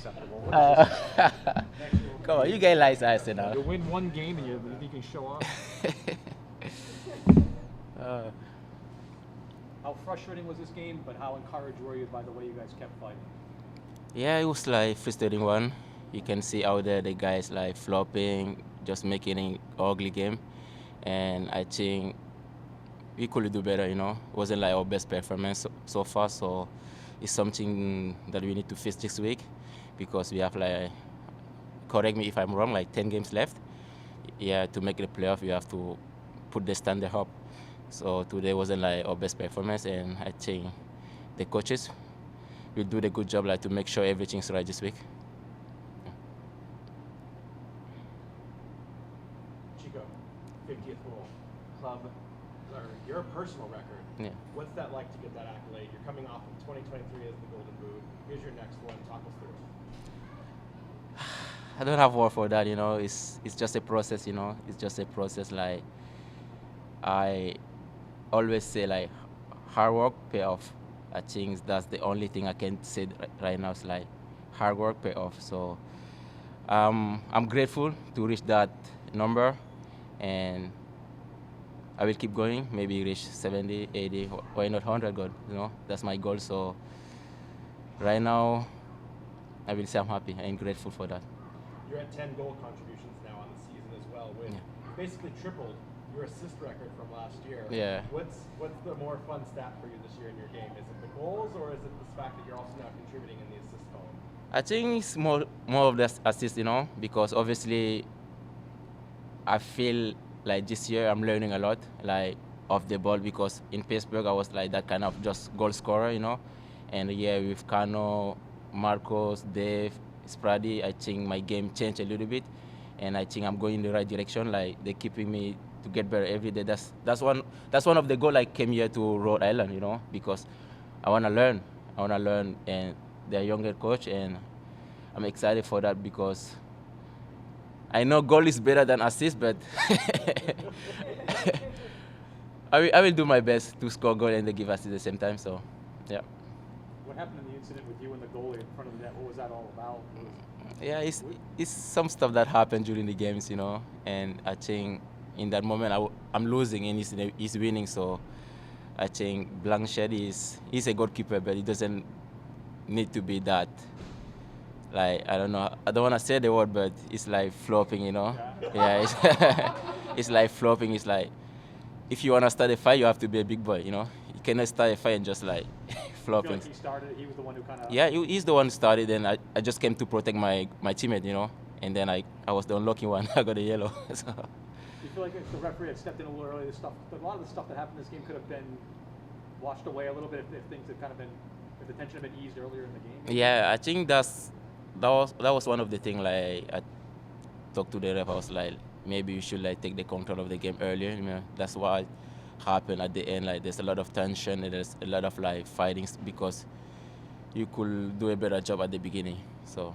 acceptable. What is this? Come on, you get lights, I said now. You win one game and you think you can show off? How frustrating was this game, but how encouraged were you by the way you guys kept fighting? Yeah, it was like frustrating one. You can see out there the guys like flopping, just making an ugly game. And I think we could do better, you know. It wasn't like our best performance so far, so it's something that we need to fix this week because we have like, correct me if I'm wrong, like 10 games left. Yeah, to make the playoff, we have to put the standard up. So today wasn't like our best performance, and I think the coaches will do the good job like to make sure everything's right this week. Chico, 50th goal, club, or your personal record. Yeah. What's that like to get that accolade? You're coming off of 2023 as the Golden Boot. Here's your next one. Talk us through it. I don't have word for that, you know. It's just a process, you know. It's just a process. Like I always say, like hard work pay off. I think that's the only thing I can say right now. Is like hard work pay off. So I'm grateful to reach that number, and I will keep going. Maybe reach 70, 80, why not 100 goal? You know, that's my goal. So right now, I will say I'm happy and grateful for that. You're at 10 goal contributions now on the season as well, with you basically tripled your assist record from last year. Yeah. What's the more fun stat for you this year in your game? Is it the goals, or is it the fact that you're also now contributing in the assist column? I think it's more of the assist, you know, because obviously I feel like this year I'm learning a lot, like off the ball, because in Pittsburgh I was like that kind of just goal scorer, you know, and yeah, with Kano, Marcos, Dave, Sprady, I think my game changed a little bit, and I think I'm going in the right direction. Like they're keeping me to get better every day. That's one of the goal I came here to Rhode Island, you know, because I wanna learn, and they're a younger coach, and I'm excited for that because I know goal is better than assist, but I will do my best to score goal and give assist at the same time. So, yeah. What happened in the incident with you and the goalie in front of the net? What was that all about? Yeah, it's some stuff that happened during the games, you know, and I think in that moment I'm losing and he's winning. So I think Blanchard he's a goalkeeper, but he doesn't need to be that. Like I don't know, I don't want to say the word, but it's like flopping, you know. Yeah, it's like flopping. It's like if you want to start a fight, you have to be a big boy, you know. You cannot start a fight and just like flopping. He started. He was the one who kind of. Yeah, he's the one who started, and I just came to protect my teammate, you know. And then I was the unlucky one. I got a yellow. So. You feel like if the referee had stepped in a little early, a lot of the stuff that happened in this game could have been washed away a little bit if things had kind of been, if the tension had been eased earlier in the game. Yeah, I think that was one of the things. Like I talked to the ref, I was like, maybe you should like take the control of the game earlier. You know, that's what happened at the end. Like there's a lot of tension and there's a lot of like fightings because you could do a better job at the beginning. So.